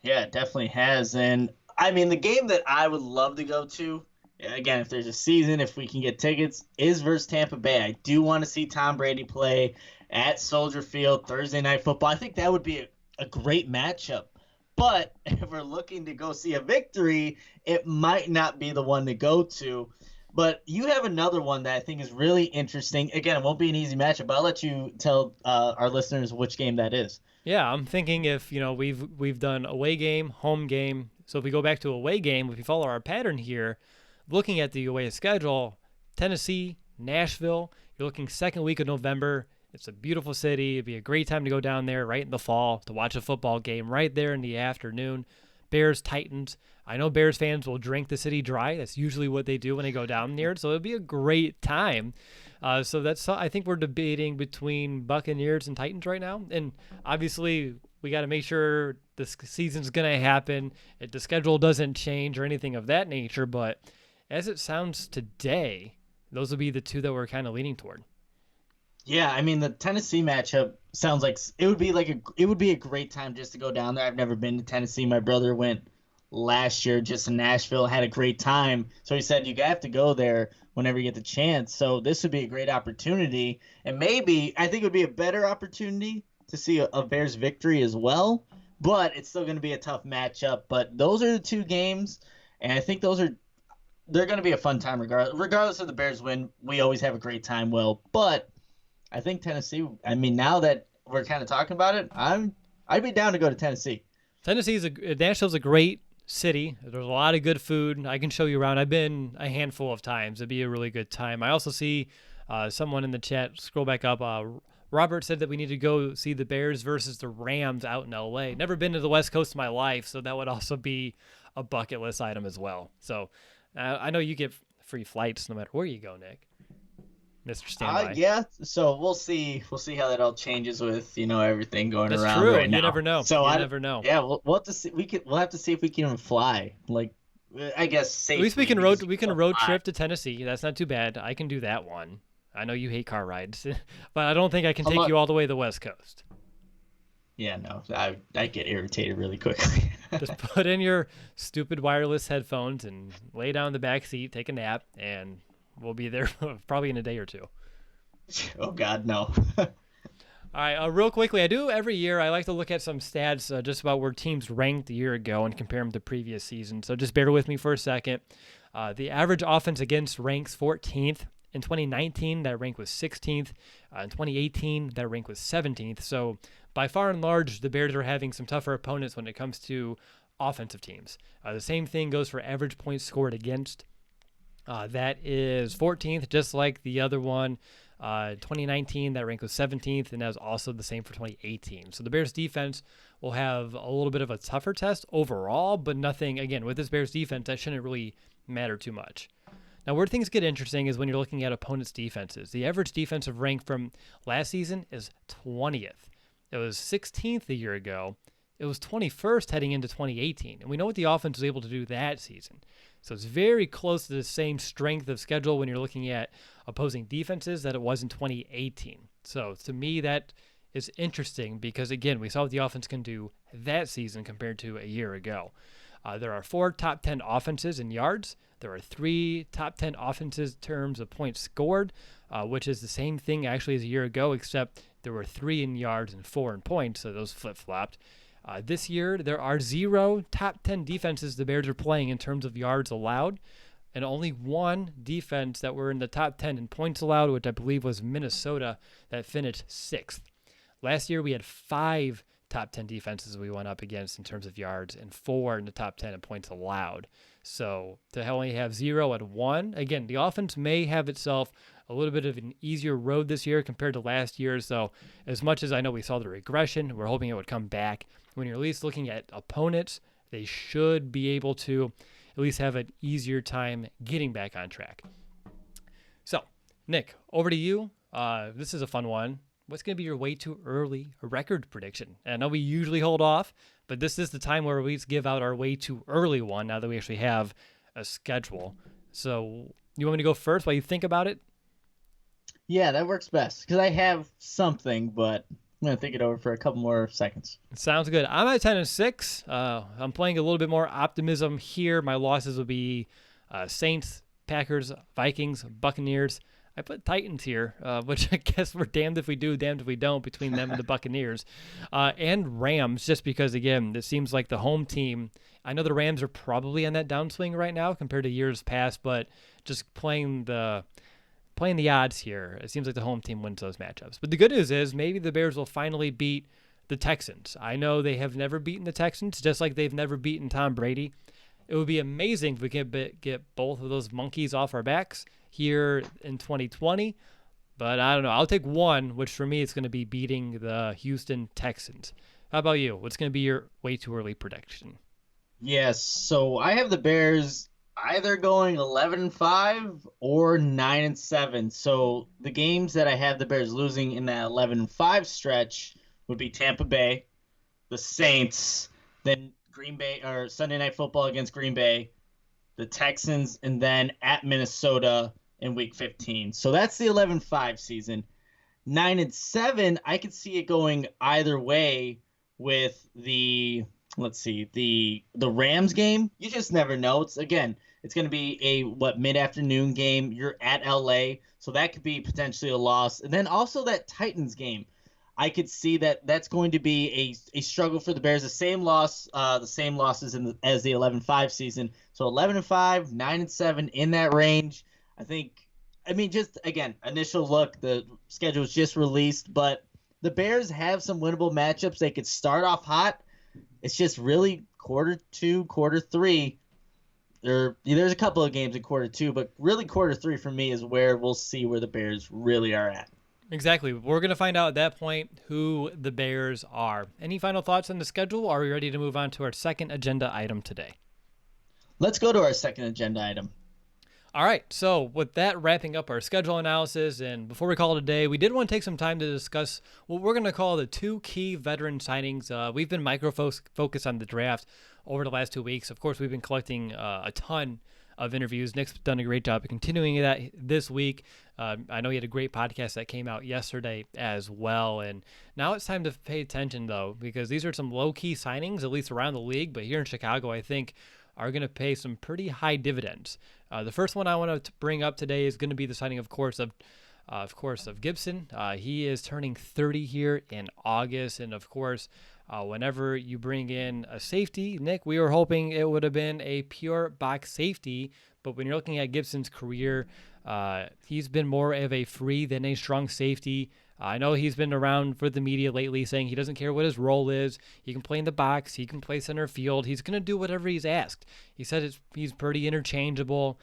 Yeah, it definitely has. And, I mean, the game that I would love to go to, again, if there's a season, if we can get tickets, is versus Tampa Bay. I do want to see Tom Brady play at Soldier Field, Thursday Night Football. I think that would be a great matchup. But if we're looking to go see a victory, it might not be the one to go to. But you have another one that I think is really interesting. Again, it won't be an easy matchup, but I'll let you tell our listeners which game that is. Yeah, I'm thinking if, we've done away game, home game. So if we go back to away game, if we follow our pattern here, looking at the away schedule, Tennessee, Nashville, you're looking second week of November. It's a beautiful city. It'd be a great time to go down there right in the fall to watch a football game right there in the afternoon. Bears, Titans. I know Bears fans will drink the city dry. That's usually what they do when they go down there. So it'd be a great time. So that's, I think we're debating between Buccaneers and Titans right now. And obviously we got to make sure this season's going to happen. The schedule doesn't change or anything of that nature. But as it sounds today, those will be the two that we're kind of leaning toward. Yeah, I mean, the Tennessee matchup sounds like it would be a great time just to go down there. I've never been to Tennessee. My brother went last year just in Nashville, had a great time. So he said you have to go there whenever you get the chance. So this would be a great opportunity, and maybe I think it would be a better opportunity to see a Bears victory as well. But it's still going to be a tough matchup. But those are the two games, and I think they're going to be a fun time regardless of the Bears win. We always have a great time, but I think Tennessee, I mean, now that we're kind of talking about it, I'd be down to go to Tennessee. Nashville's a great city. There's a lot of good food. I can show you around. I've been a handful of times. It'd be a really good time. I also see someone in the chat, scroll back up, Robert said that we need to go see the Bears versus the Rams out in LA. Never been to the West Coast in my life, so that would also be a bucket list item as well. So I know you get free flights no matter where you go, Nick. Mr. Standby. Yeah, so we'll see how that all changes with everything going That's around true. right now. You never know. So you never know. Yeah, we'll have to see. We'll have to see if we can even fly. Like, I guess safely. At least we can road trip to Tennessee. That's not too bad. I can do that one. I know you hate car rides, but I don't think I can take you all the way to the West Coast. Yeah, no, I get irritated really quickly. Just put in your stupid wireless headphones and lay down in the back seat, take a nap, and we'll be there probably in a day or two. Oh, God, no. All right, real quickly, I do every year. I like to look at some stats just about where teams ranked a year ago and compare them to previous seasons. So just bear with me for a second. The average offense against ranks 14th. In 2019, that rank was 16th. In 2018, that rank was 17th. So by far and large, the Bears are having some tougher opponents when it comes to offensive teams. The same thing goes for average points scored against. That is 14th, just like the other one. 2019, that rank was 17th, and that was also the same for 2018. So the Bears defense will have a little bit of a tougher test overall, but nothing, again, with this Bears defense, that shouldn't really matter too much. Now, where things get interesting is when you're looking at opponents' defenses. The average defensive rank from last season is 20th. It was 16th a year ago. It was 21st heading into 2018. And we know what the offense was able to do that season. So it's very close to the same strength of schedule when you're looking at opposing defenses that it was in 2018. So to me, that is interesting because, again, we saw what the offense can do that season compared to a year ago. There are 4 top 10 offenses in yards. There are 3 top 10 offenses in terms of points scored, which is the same thing actually as a year ago, except there were 3 in yards and 4 in points, so those flip-flopped. This year, there are 0 top 10 defenses the Bears are playing in terms of yards allowed, and only 1 defense that were in the top 10 in points allowed, which I believe was Minnesota, that finished 6th. Last year, we had 5 top 10 defenses we went up against in terms of yards and 4 in the top 10 in points allowed. So to only have 0 at 1, again, the offense may have itself a little bit of an easier road this year compared to last year. So as much as I know we saw the regression, we're hoping it would come back. When you're at least looking at opponents, they should be able to at least have an easier time getting back on track. So, Nick, over to you. This is a fun one. What's going to be your way too early record prediction? And I know we usually hold off, but this is the time where we give out our way too early one now that we actually have a schedule. So you want me to go first while you think about it? Yeah, that works best because I have something, but I'm going to think it over for a couple more seconds. Sounds good. I'm at 10-6. I'm playing a little bit more optimism here. My losses will be Saints, Packers, Vikings, Buccaneers. I put Titans here, which I guess we're damned if we do, damned if we don't between them and the Buccaneers. And Rams, just because, again, it seems like the home team. I know the Rams are probably on that downswing right now compared to years past, but just playing the odds here, it seems like the home team wins those matchups. But the good news is maybe the Bears will finally beat the Texans. I know they have never beaten the Texans, just like they've never beaten Tom Brady. It would be amazing if we could get both of those monkeys off our backs here in 2020. But I don't know. I'll take one, which for me is going to be beating the Houston Texans. How about you? What's going to be your way too early prediction? Yes, so I have the Bears either going 11-5 or 9-7. So the games that I have the Bears losing in that 11-5 stretch would be Tampa Bay, the Saints, then Green Bay, or Sunday Night Football against Green Bay, the Texans, and then at Minnesota in Week 15. So that's the 11-5 season. 9-7, I could see it going either way with the Rams game. You just never know. It's going to be a mid-afternoon game. You're at LA, so that could be potentially a loss. And then also that Titans game. I could see that that's going to be a struggle for the Bears. The same losses as the 11-5 season. So 11-5, 9-7 in that range. Just again, initial look, the schedule was just released, but the Bears have some winnable matchups. They could start off hot. It's just really quarter 2, quarter 3. There's a couple of games in quarter 2, but really quarter 3 for me is where we'll see where the Bears really are at. Exactly. We're going to find out at that point who the Bears are. Any final thoughts on the schedule? Or are we ready to move on to our second agenda item today? Let's go to our second agenda item. All right. So with that wrapping up our schedule analysis, and before we call it a day, we did want to take some time to discuss what we're going to call the 2 key veteran signings. We've been micro-focused on the draft over the last 2 weeks. Of course, we've been collecting a ton of interviews. Nick's done a great job of continuing that this week. I know he had a great podcast that came out yesterday as well. And now it's time to pay attention, though, because these are some low-key signings, at least around the league. But here in Chicago, I think are going to pay some pretty high dividends. The first one I want to bring up today is going to be the signing, of course, of Gibson. He is turning 30 here in August. And, of course, whenever you bring in a safety, Nick, we were hoping it would have been a pure box safety. But when you're looking at Gibson's career, he's been more of a free than a strong safety. I know he's been around for the media lately saying he doesn't care what his role is. He can play in the box. He can play center field. He's going to do whatever he's asked. He said he's pretty interchangeable.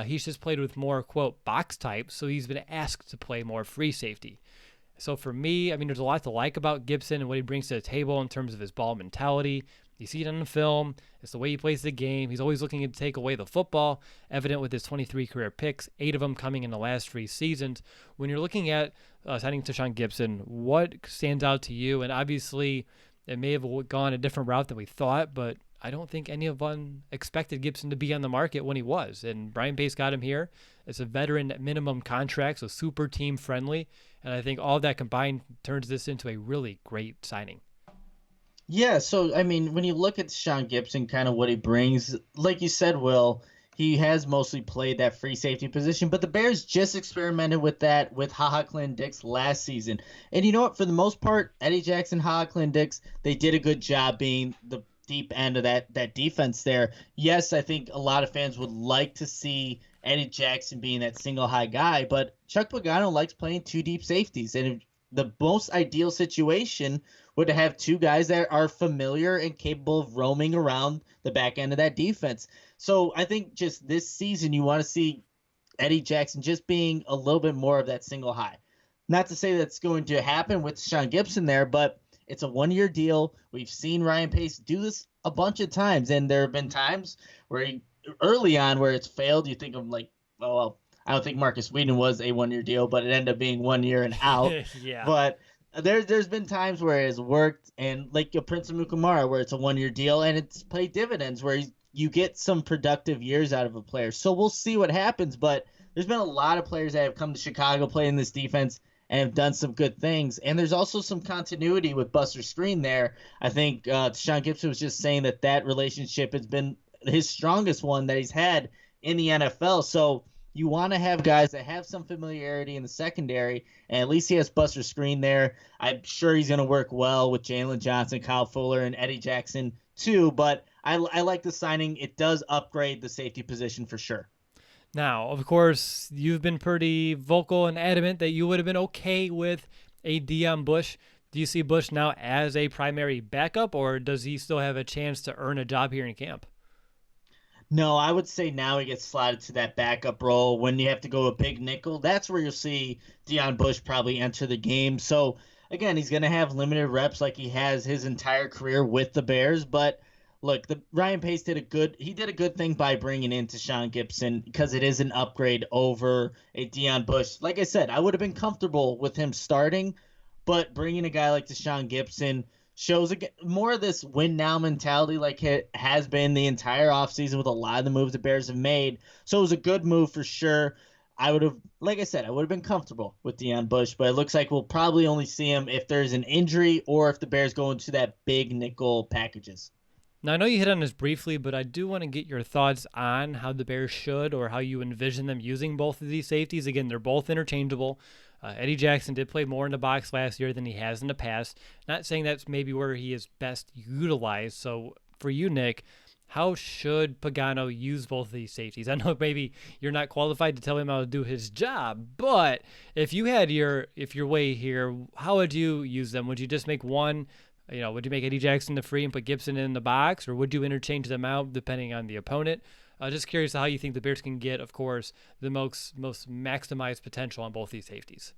He's just played with more, quote, box types, so he's been asked to play more free safety. So for me, I mean, there's a lot to like about Gibson and what he brings to the table in terms of his ball mentality. You see it on the film. It's the way he plays the game. He's always looking to take away the football, evident with his 23 career picks, 8 of them coming in the last 3 seasons. When you're looking at signing Tashaun Gipson, what stands out to you? And obviously, it may have gone a different route than we thought, but I don't think any of them expected Gibson to be on the market when he was. And Brian Pace got him here. It's a veteran minimum contract, so super team friendly. And I think all that combined turns this into a really great signing. Yeah, so I mean, when you look at Tashaun Gipson, kind of what he brings, like you said, Will, he has mostly played that free safety position, but the Bears just experimented with that with Ha Clinton Dix last season. And you know what? For the most part, Eddie Jackson, Ha Clinton Dix, they did a good job being the deep end of that defense there. Yes, I think a lot of fans would like to see Eddie Jackson being that single high guy, but Chuck Pagano likes playing 2 deep safeties. And the most ideal situation would have 2 guys that are familiar and capable of roaming around the back end of that defense. So I think just this season, you want to see Eddie Jackson just being a little bit more of that single high. Not to say that's going to happen with Tashaun Gipson there, but it's a 1-year deal. We've seen Ryan Pace do this a bunch of times, and there have been times where early on where it's failed. You think of like, oh, well, I don't think Marcus Whedon was a 1-year deal, but it ended up being 1 year and out. Yeah. But there's been times where it has worked, and like a Prince of Mukamara, where it's a 1-year deal, and it's paid dividends, where you get some productive years out of a player. So we'll see what happens, but there's been a lot of players that have come to Chicago playing this defense and have done some good things. And there's also some continuity with Buster Screen there. I think Tashaun Gipson was just saying that relationship has been his strongest one that he's had in the NFL. So you want to have guys that have some familiarity in the secondary, and at least he has Buster Screen there. I'm sure he's going to work well with Jalen Johnson, Kyle Fuller, and Eddie Jackson too, but I like the signing. It does upgrade the safety position for sure. Now, of course, you've been pretty vocal and adamant that you would have been okay with a Deon Bush. Do you see Bush now as a primary backup, or does he still have a chance to earn a job here in camp? No, I would say now he gets slotted to that backup role. When you have to go a big nickel, that's where you'll see Deon Bush probably enter the game. So, again, he's going to have limited reps like he has his entire career with the Bears, but look, Ryan Pace did a good thing by bringing in Tashaun Gipson because it is an upgrade over a Deon Bush. Like I said, I would have been comfortable with him starting, but bringing a guy like Tashaun Gipson shows more of this win now mentality like it has been the entire offseason with a lot of the moves the Bears have made. So it was a good move for sure. I would have been comfortable with Deon Bush, but it looks like we'll probably only see him if there's an injury or if the Bears go into that big nickel packages. Now, I know you hit on this briefly, but I do want to get your thoughts on how the Bears should or how you envision them using both of these safeties. Again, they're both interchangeable. Eddie Jackson did play more in the box last year than he has in the past. Not saying that's maybe where he is best utilized. So for you, Nick, how should Pagano use both of these safeties? I know maybe you're not qualified to tell him how to do his job, but if you had your way here, how would you use them? Would you just make one? Would you make Eddie Jackson the free and put Gibson in the box, or would you interchange them out depending on the opponent? Just curious how you think the Bears can get, of course, the most maximized potential on both these safeties.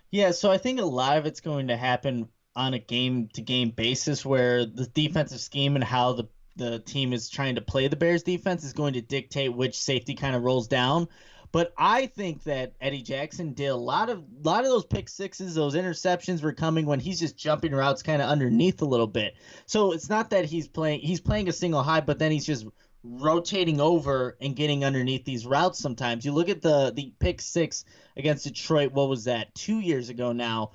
Yeah, so I think a lot of it's going to happen on a game-to-game basis where the defensive scheme and how the team is trying to play the Bears defense is going to dictate which safety kind of rolls down. But I think that Eddie Jackson did a lot of those pick sixes, those interceptions were coming when he's just jumping routes kind of underneath a little bit. So it's not that he's playing a single high, but then he's just rotating over and getting underneath these routes sometimes. You look at the pick six against Detroit, what was that, 2 years ago now.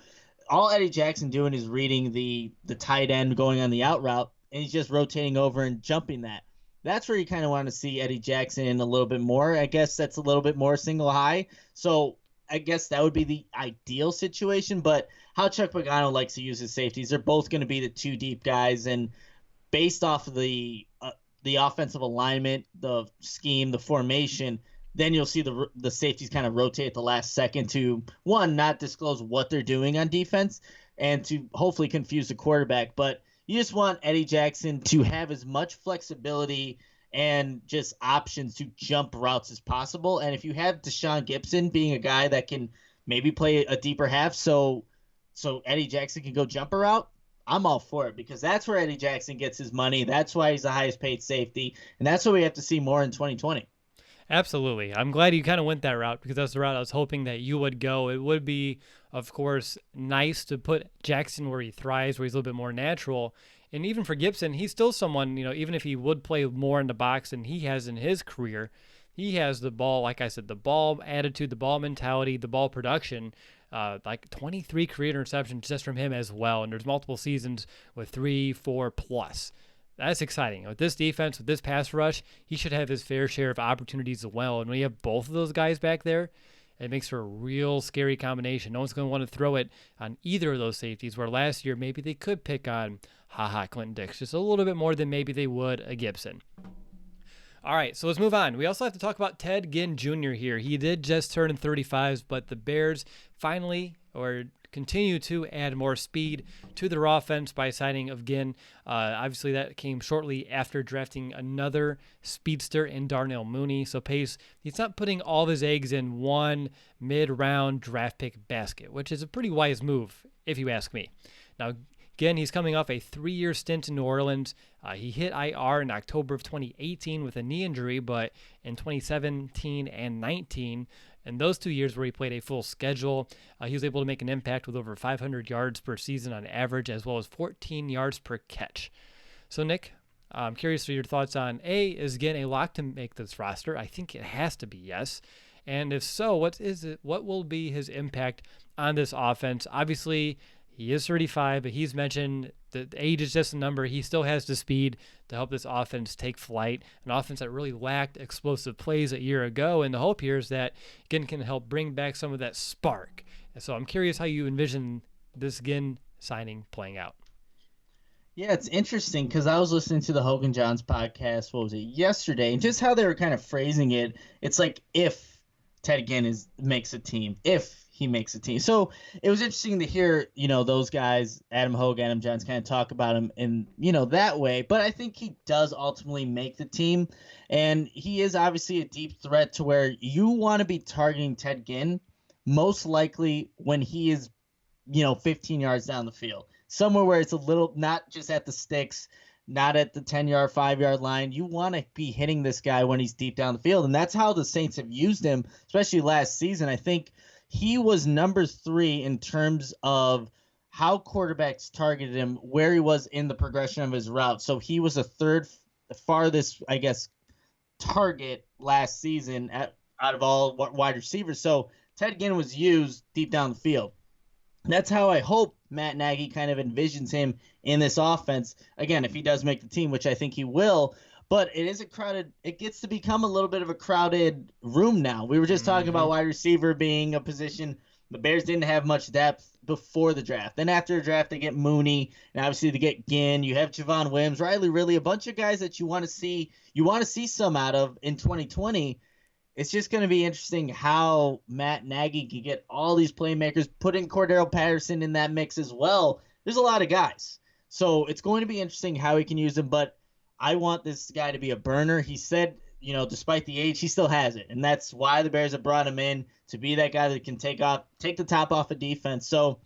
All Eddie Jackson doing is reading the tight end going on the out route, and he's just rotating over and jumping that. That's where you kind of want to see Eddie Jackson a little bit more. I guess that's a little bit more single high. So I guess that would be the ideal situation. But how Chuck Pagano likes to use his safeties, they're both going to be the 2 deep guys. And based off of the offensive alignment, the scheme, the formation, then you'll see the safeties kind of rotate at the last second to, one, not disclose what they're doing on defense, and to hopefully confuse the quarterback. But you just want Eddie Jackson to have as much flexibility and just options to jump routes as possible. And if you have Tashaun Gipson being a guy that can maybe play a deeper half, so Eddie Jackson can go jump a route, I'm all for it, because that's where Eddie Jackson gets his money. That's why he's the highest paid safety, and that's what we have to see more in 2020. Absolutely. I'm glad you kind of went that route, because that's the route I was hoping that you would go. It would be, of course, nice to put Jackson where he thrives, where he's a little bit more natural. And even for Gibson, he's still someone, even if he would play more in the box than he has in his career, he has the ball, like I said, the ball attitude, the ball mentality, the ball production, like 23 career interceptions just from him as well. And there's multiple seasons with 3, 4 plus. That's exciting. With this defense, with this pass rush, he should have his fair share of opportunities as well. And when you have both of those guys back there, it makes for a real scary combination. No one's going to want to throw it on either of those safeties, where last year maybe they could pick on Clinton Dix just a little bit more than maybe they would a Gibson. All right, so let's move on. We also have to talk about Ted Ginn Jr. here. He did just turn 35, but the Bears finally continue to add more speed to their offense by signing of Ginn. Obviously, that came shortly after drafting another speedster in Darnell Mooney. So Pace, he's not putting all of his eggs in one mid-round draft pick basket, which is a pretty wise move, if you ask me. Now, again, he's coming off a 3-year stint in New Orleans. He hit IR in October of 2018 with a knee injury, but in 2017 and 19, in those 2 years where he played a full schedule, he was able to make an impact with over 500 yards per season on average, as well as 14 yards per catch. So, Nick, I'm curious for your thoughts on, A, is Ginn a lock to make this roster? I think it has to be yes. And if so, what will be his impact on this offense? Obviously, he is 35, but he's mentioned that age is just a number. He still has the speed to help this offense take flight, an offense that really lacked explosive plays a year ago. And the hope here is that Ginn can help bring back some of that spark. And so I'm curious how you envision this Ginn signing playing out. Yeah, it's interesting because I was listening to the Hogan Johns podcast, yesterday, and just how they were kind of phrasing it. It's like if Ted Ginn makes a team, if he makes a team. So it was interesting to hear, those guys, Adam Hogue, Adam Johns, kind of talk about him in, that way. But I think he does ultimately make the team. And he is obviously a deep threat to where you want to be targeting Ted Ginn, most likely when he is, 15 yards down the field. Somewhere where it's a little, not just at the sticks, not at the 10-yard, 5-yard line. You want to be hitting this guy when he's deep down the field. And that's how the Saints have used him, especially last season. I think he was number 3 in terms of how quarterbacks targeted him, where he was in the progression of his route. So he was a third farthest, I guess, target last season out of all wide receivers. So Ted Ginn was used deep down the field. That's how I hope Matt Nagy kind of envisions him in this offense. Again, if he does make the team, which I think he will. But it gets to become a little bit of a crowded room now. We were just talking about wide receiver being a position. The Bears didn't have much depth before the draft. Then after the draft, they get Mooney, and obviously they get Ginn. You have Javon Williams, Riley Ridley, a bunch of guys that you want to see some out of in 2020. It's just going to be interesting how Matt Nagy can get all these playmakers, putting Cordero Patterson in that mix as well. There's a lot of guys. So it's going to be interesting how he can use them, but I want this guy to be a burner. He said, despite the age, he still has it. And that's why the Bears have brought him in, to be that guy that can take the top off of defense. So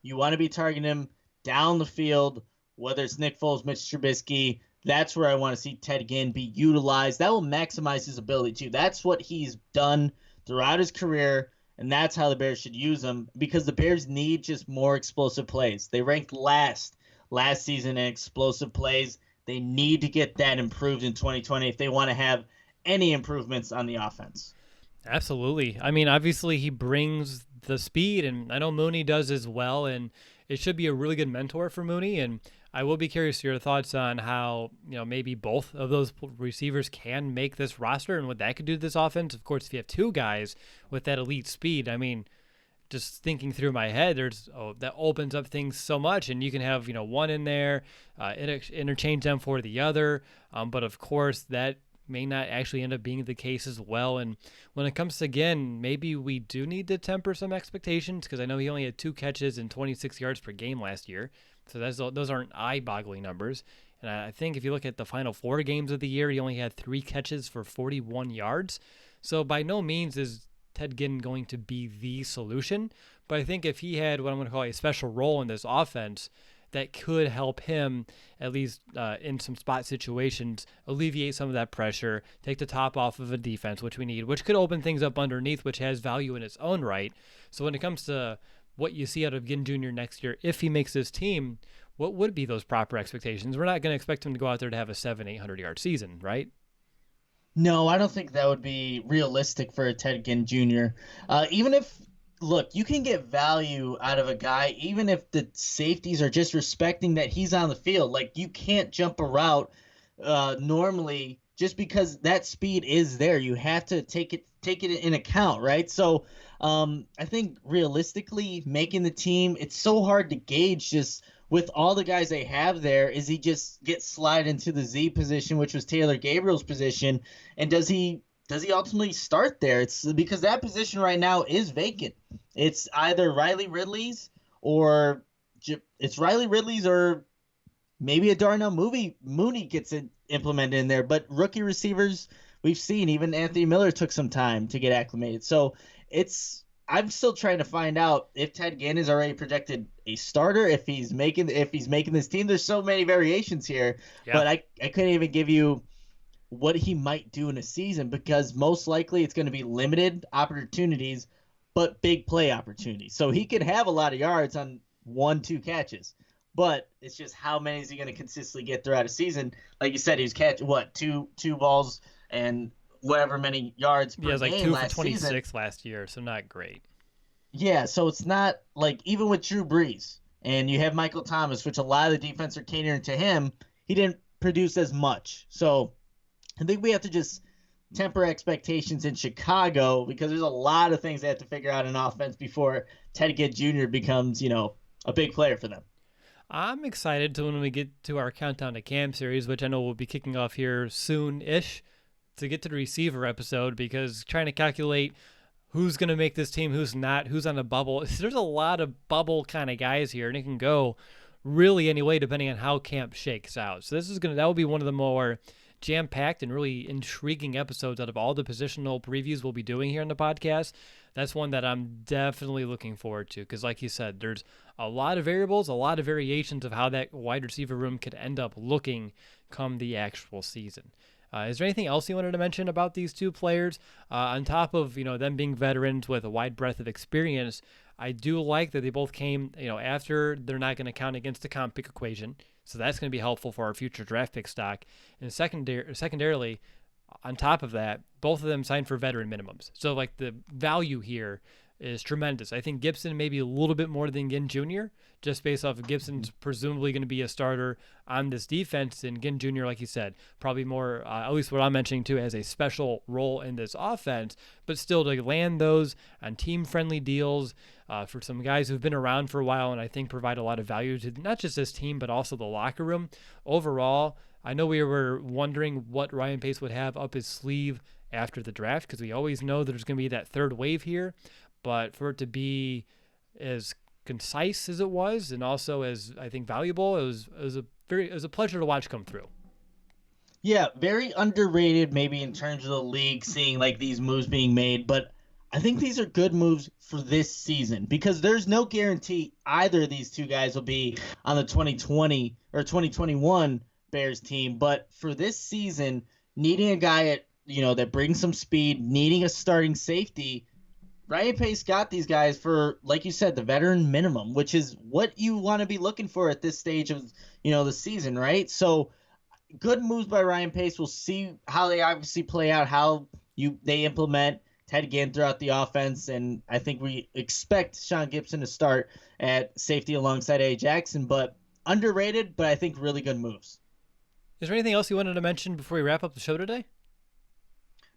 you want to be targeting him down the field, whether it's Nick Foles, Mitch Trubisky. That's where I want to see Ted Ginn be utilized. That will maximize his ability too. That's what he's done throughout his career, and that's how the Bears should use him, because the Bears need just more explosive plays. They ranked last season in explosive plays. They need to get that improved in 2020 if they want to have any improvements on the offense. Absolutely. I mean, obviously he brings the speed, and I know Mooney does as well, and it should be a really good mentor for Mooney. And I will be curious to your thoughts on how, maybe both of those receivers can make this roster and what that could do to this offense. Of course, if you have two guys with that elite speed, I mean, just thinking through my head, that opens up things so much, and you can have, one in there, interchange them for the other. But of course, that may not actually end up being the case as well. And when it comes to Ginn, maybe we do need to temper some expectations, because I know he only had 2 catches and 26 yards per game last year. So those aren't eye-boggling numbers. And I think if you look at the final 4 games of the year, he only had 3 catches for 41 yards. So by no means is Ted Ginn going to be the solution. But I think if he had what I'm going to call a special role in this offense, that could help him, at least in some spot situations, alleviate some of that pressure, take the top off of a defense, which we need, which could open things up underneath, which has value in its own right. So when it comes to what you see out of Ginn Jr. next year, if he makes this team, what would be those proper expectations? We're not going to expect him to go out there to have a 700-800-yard season, right? No, I don't think that would be realistic for a Ted Ginn Jr. Even if, look, you can get value out of a guy, even if the safeties are just respecting that he's on the field. Like, you can't jump a route normally just because that speed is there. You have to take it in account, right? So I think realistically making the team, it's so hard to gauge just with all the guys they have there. Is he just get slide into the Z position, which was Taylor Gabriel's position, and does he ultimately start there? It's because that position right now is vacant. It's either Riley Ridley's or maybe a Darnell Mooney gets it implemented in there. But rookie receivers, we've seen even Anthony Miller took some time to get acclimated. So I'm still trying to find out if Ted Ginn is already projected a starter, if he's making this team. There's so many variations here, but I couldn't even give you what he might do in a season, because most likely it's going to be limited opportunities, but big play opportunities. So he could have a lot of yards on 1-2 catches, but it's just how many is he going to consistently get throughout a season? Like you said, he was catching two balls and whatever many yards per game. Yeah, it was like 2 for 26 season. last year, so not great. Yeah, so it's not like, even with Drew Brees and you have Michael Thomas, which a lot of the defense are catering to him, he didn't produce as much. So I think we have to just temper expectations in Chicago, because there's a lot of things they have to figure out in offense before Ted Ginn Jr. becomes, a big player for them. I'm excited to when we get to our Countdown to Camp series, which I know will be kicking off here soon-ish, to get to the receiver episode, because trying to calculate who's going to make this team, who's not, who's on the bubble. There's a lot of bubble kind of guys here, and it can go really any way depending on how camp shakes out. So that will be one of the more jam-packed and really intriguing episodes out of all the positional previews we'll be doing here on the podcast. That's one that I'm definitely looking forward to, because like you said, there's a lot of variables, a lot of variations of how that wide receiver room could end up looking come the actual season. Is there anything else you wanted to mention about these two players? On top of them being veterans with a wide breadth of experience, I do like that they both came after they're not going to count against the comp pick equation, so that's going to be helpful for our future draft pick stock. And secondarily, on top of that, both of them signed for veteran minimums, so like the value here is tremendous. I think Gipson maybe a little bit more than Ginn Jr., just based off of Gibson's presumably going to be a starter on this defense, and Ginn Jr., like you said, probably more, at least what I'm mentioning too, as a special role in this offense, but still to land those on team-friendly deals for some guys who've been around for a while and I think provide a lot of value to not just this team, but also the locker room. Overall, I know we were wondering what Ryan Pace would have up his sleeve after the draft, because we always know there's going to be that third wave here. But for it to be as concise as it was, and also as I think valuable, it was a pleasure to watch come through. Yeah, very underrated maybe in terms of the league, seeing like these moves being made, but I think these are good moves for this season, because there's no guarantee either of these two guys will be on the 2020 or 2021 Bears team. But for this season, needing a guy that brings some speed, needing a starting safety, Ryan Pace got these guys for, like you said, the veteran minimum, which is what you want to be looking for at this stage of, the season, right? So good moves by Ryan Pace. We'll see how they obviously play out, how they implement Ted Ginn throughout the offense, and I think we expect Tashaun Gipson to start at safety alongside A. Jackson, but underrated, but I think really good moves. Is there anything else you wanted to mention before we wrap up the show today?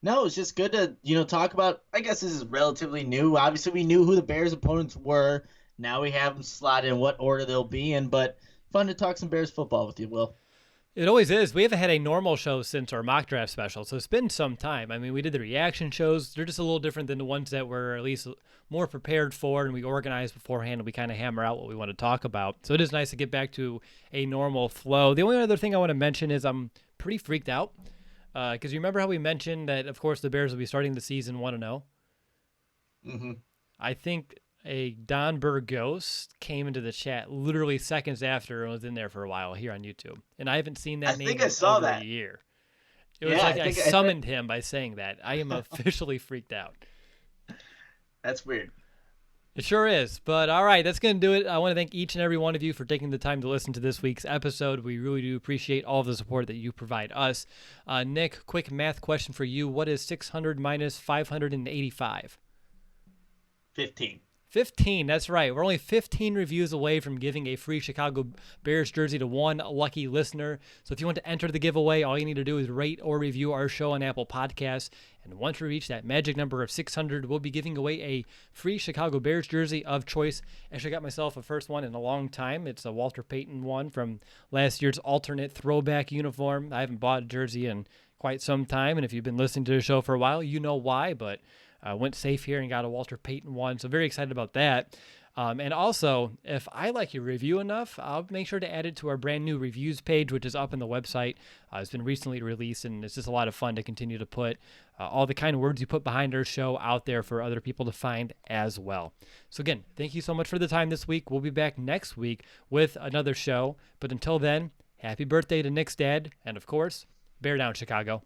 No, it's just good to, talk about. I guess this is relatively new. Obviously, we knew who the Bears' opponents were. Now we have them slotted in what order they'll be in, but fun to talk some Bears football with you, Will. It always is. We haven't had a normal show since our mock draft special, so it's been some time. I mean, we did the reaction shows. They're just a little different than the ones that we're at least more prepared for, and we organize beforehand, and we kind of hammer out what we want to talk about. So it is nice to get back to a normal flow. The only other thing I want to mention is I'm pretty freaked out because you remember how we mentioned that, of course, the Bears will be starting the season 1-0? Mm-hmm. I think a Don Burgos came into the chat literally seconds after and was in there for a while here on YouTube. And I haven't seen that name in over a year. It was like I summoned him by saying that. I am officially freaked out. That's weird. It sure is. But all right, that's going to do it. I want to thank each and every one of you for taking the time to listen to this week's episode. We really do appreciate all of the support that you provide us. Nick, quick math question for you. What is 600 minus 585? 15, that's right. We're only 15 reviews away from giving a free Chicago Bears jersey to one lucky listener. So if you want to enter the giveaway, all you need to do is rate or review our show on Apple Podcasts. And once we reach that magic number of 600, we'll be giving away a free Chicago Bears jersey of choice. Actually got myself a first one in a long time. It's a Walter Payton one from last year's alternate throwback uniform. I haven't bought a jersey in quite some time, and if you've been listening to the show for a while, you know why, but went safe here and got a Walter Payton one, so very excited about that. And also, if I like your review enough, I'll make sure to add it to our brand new reviews page, which is up on the website. It's been recently released, and it's just a lot of fun to continue to put all the kind of words you put behind our show out there for other people to find as well. So again, thank you so much for the time this week. We'll be back next week with another show. But until then, happy birthday to Nick's dad, and of course, Bear Down, Chicago.